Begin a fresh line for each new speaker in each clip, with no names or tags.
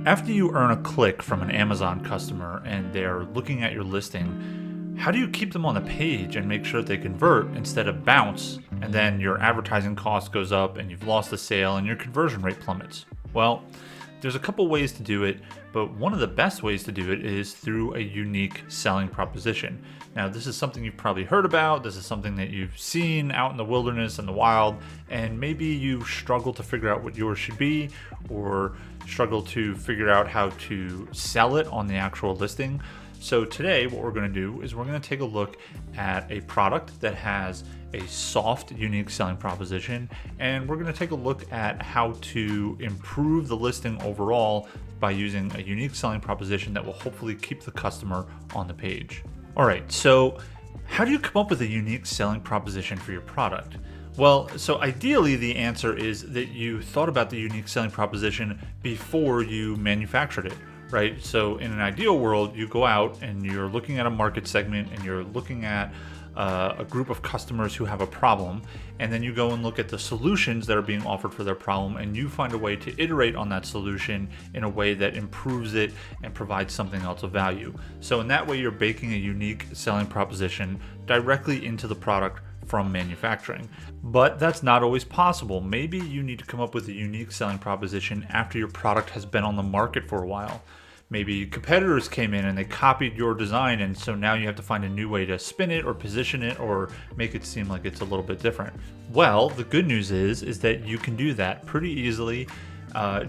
After you earn a click from an Amazon customer and they're looking at your listing, how do you keep them on the page and make sure that they convert instead of bounce, and then your advertising cost goes up and you've lost the sale and your conversion rate plummets? Well, there's a couple ways to do it, but one of the best ways to do it is through a unique selling proposition. Now, this is something you've probably heard about. This is something that you've seen out in the wilderness and the wild, and maybe you struggle to figure out what yours should be, or struggle to figure out how to sell it on the actual listing. So today what we're going to do is we're going to take a look at a product that has a soft, unique selling proposition, and we're going to take a look at how to improve the listing overall by using a unique selling proposition that will hopefully keep the customer on the page. All right, so how do you come up with a unique selling proposition for your product? Well, so ideally the answer is that you thought about the unique selling proposition before you manufactured it. Right? So in an ideal world, you go out and you're looking at a market segment and you're looking at a group of customers who have a problem, and then you go and look at the solutions that are being offered for their problem, and you find a way to iterate on that solution in a way that improves it and provides something else of value. So in that way, you're baking a unique selling proposition directly into the product from manufacturing. But that's not always possible. Maybe you need to come up with a unique selling proposition after your product has been on the market for a while. Maybe competitors came in and they copied your design, and so now you have to find a new way to spin it or position it or make it seem like it's a little bit different. Well, the good news is that you can do that pretty easily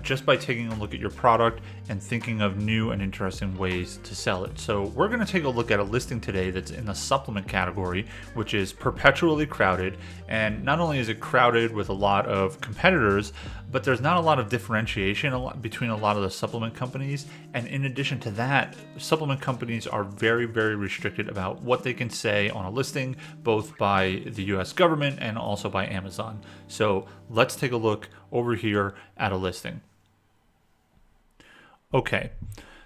just by taking a look at your product and thinking of new and interesting ways to sell it. So we're going to take a look at a listing today that's in the supplement category, which is perpetually crowded. And not only is it crowded with a lot of competitors, but there's not a lot of differentiation between a lot of the supplement companies. And in addition to that, supplement companies are very, very restricted about what they can say on a listing, both by the US government and also by Amazon. So let's take a look over here at a listing. Okay,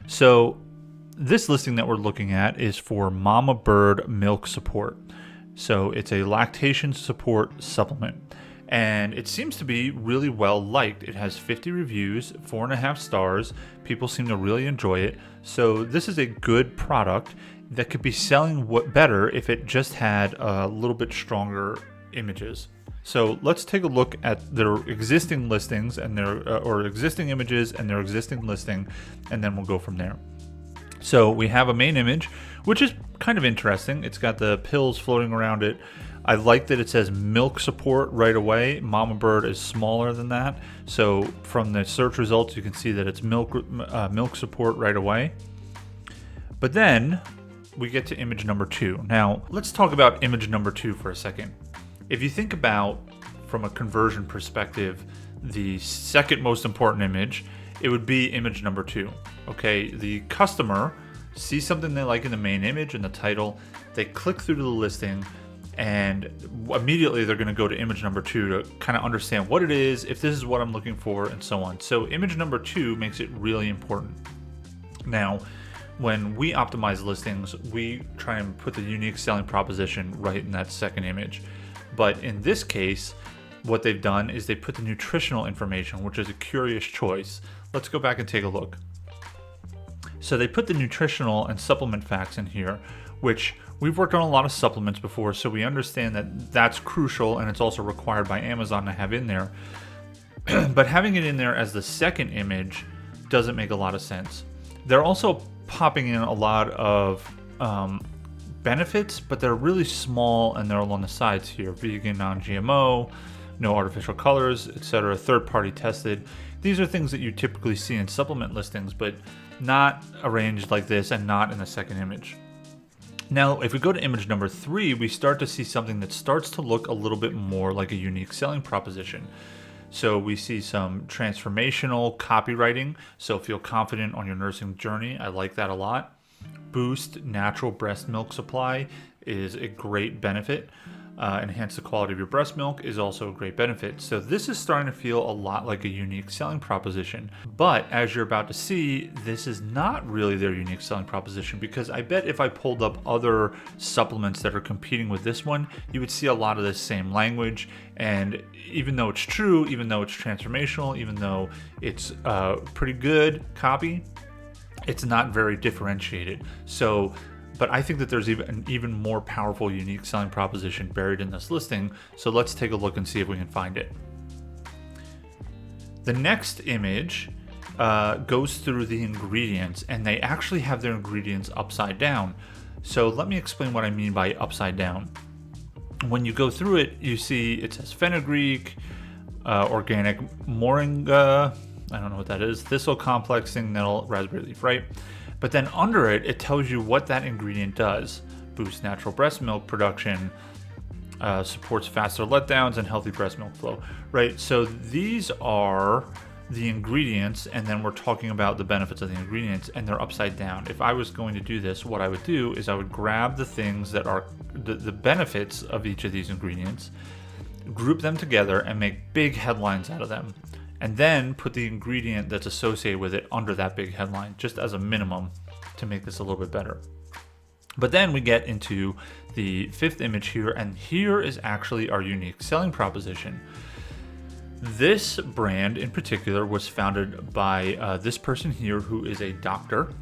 so this listing that we're looking at is for Mama Bird Milk Support. So it's a lactation support supplement, and it seems to be really well liked. It has 50 reviews, 4.5 stars. People seem to really enjoy it. So this is a good product that could be selling better if it just had a little bit stronger images. So let's take a look at their existing listings and their existing images and their existing listing, and then we'll go from there. So we have a main image, which is kind of interesting. It's got the pills floating around it. I like that it says milk support right away. Mama Bird is smaller than that. So from the search results, you can see that it's milk support right away. But then we get to image number 2. Now let's talk about image number 2 for a second. If you think about, from a conversion perspective, the second most important image, it would be image number 2. Okay, the customer sees something they like in the main image and the title, they click through to the listing, and immediately they're going to go to image number 2 to kind of understand what it is, if this is what I'm looking for, and so on. So image number 2 makes it really important. Now, when we optimize listings, we try and put the unique selling proposition right in that second image. But in this case, what they've done is they put the nutritional information, which is a curious choice. Let's go back and take a look. So they put the nutritional and supplement facts in here, which we've worked on a lot of supplements before, so we understand that that's crucial, and it's also required by Amazon to have in there. But having it in there as the second image doesn't make a lot of sense. They're also popping in a lot of benefits, but they're really small and they're along the sides here. Vegan, non-GMO, no artificial colors, etc. Third-party tested. These are things that you typically see in supplement listings, but not arranged like this and not in the second image. Now, if we go to image number 3, we start to see something that starts to look a little bit more like a unique selling proposition. So we see some transformational copywriting. So feel confident on your nursing journey. I like that a lot. Boost natural breast milk supply is a great benefit. enhance the quality of your breast milk is also a great benefit. So this is starting to feel a lot like a unique selling proposition. But as you're about to see, this is not really their unique selling proposition, because I bet if I pulled up other supplements that are competing with this one, you would see a lot of this same language. And even though it's true, even though it's transformational, even though it's pretty good copy, it's not very differentiated. But I think that there's an even more powerful unique selling proposition buried in this listing. So let's take a look and see if we can find it. The next image goes through the ingredients, and they actually have their ingredients upside down. So let me explain what I mean by upside down. When you go through it, you see it says fenugreek, organic moringa, I don't know what that is, thistle complex, nettle, raspberry leaf, right? But then under it, it tells you what that ingredient does. Boosts natural breast milk production, supports faster letdowns and healthy breast milk flow, right? So these are the ingredients, and then we're talking about the benefits of the ingredients, and they're upside down. If I was going to do this, what I would do is I would grab the things that are the benefits of each of these ingredients, group them together, and make big headlines out of them. And then put the ingredient that's associated with it under that big headline, just as a minimum, to make this a little bit better. But then we get into the fifth image here, and here is actually our unique selling proposition. This brand in particular was founded by this person here, who is a doctor.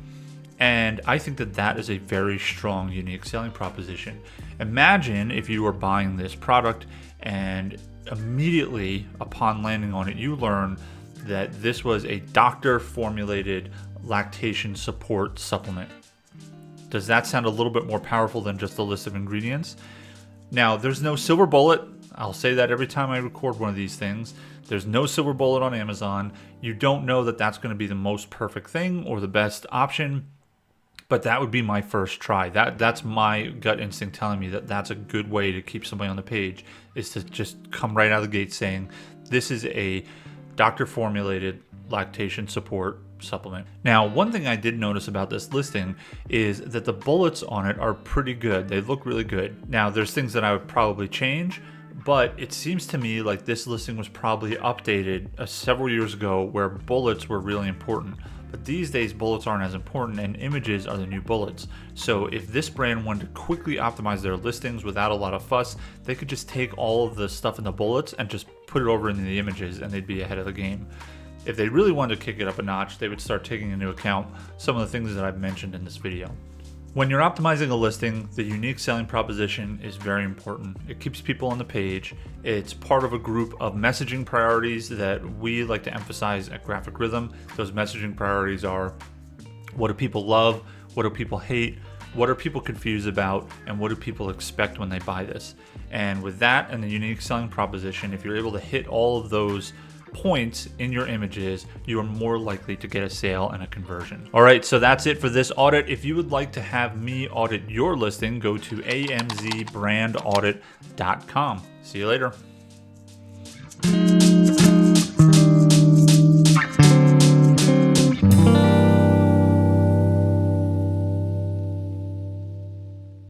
And I think that that is a very strong, unique selling proposition. Imagine if you were buying this product and immediately upon landing on it, you learn that this was a doctor formulated lactation support supplement. Does that sound a little bit more powerful than just a list of ingredients? Now, there's no silver bullet. I'll say that every time I record one of these things. There's no silver bullet on Amazon. You don't know that that's going to be the most perfect thing or the best option. But that would be my first try. That's my gut instinct telling me that that's a good way to keep somebody on the page, is to just come right out of the gate saying, this is a doctor formulated lactation support supplement. Now, one thing I did notice about this listing is that the bullets on it are pretty good. They look really good. Now, there's things that I would probably change, but it seems to me like this listing was probably updated several years ago, where bullets were really important. But these days, bullets aren't as important, and images are the new bullets. So if this brand wanted to quickly optimize their listings without a lot of fuss, they could just take all of the stuff in the bullets and just put it over into the images, and they'd be ahead of the game. If they really wanted to kick it up a notch, they would start taking into account some of the things that I've mentioned in this video. When you're optimizing a listing, the unique selling proposition is very important. It keeps people on the page. It's part of a group of messaging priorities that we like to emphasize at Graphic Rhythm. Those messaging priorities are: what do people love? What do people hate? What are people confused about? And what do people expect when they buy this? And with that and the unique selling proposition, if you're able to hit all of those points in your images, you are more likely to get a sale and a conversion. All right, so that's it for this audit. If you would like to have me audit your listing, go to amzbrandaudit.com. See you later.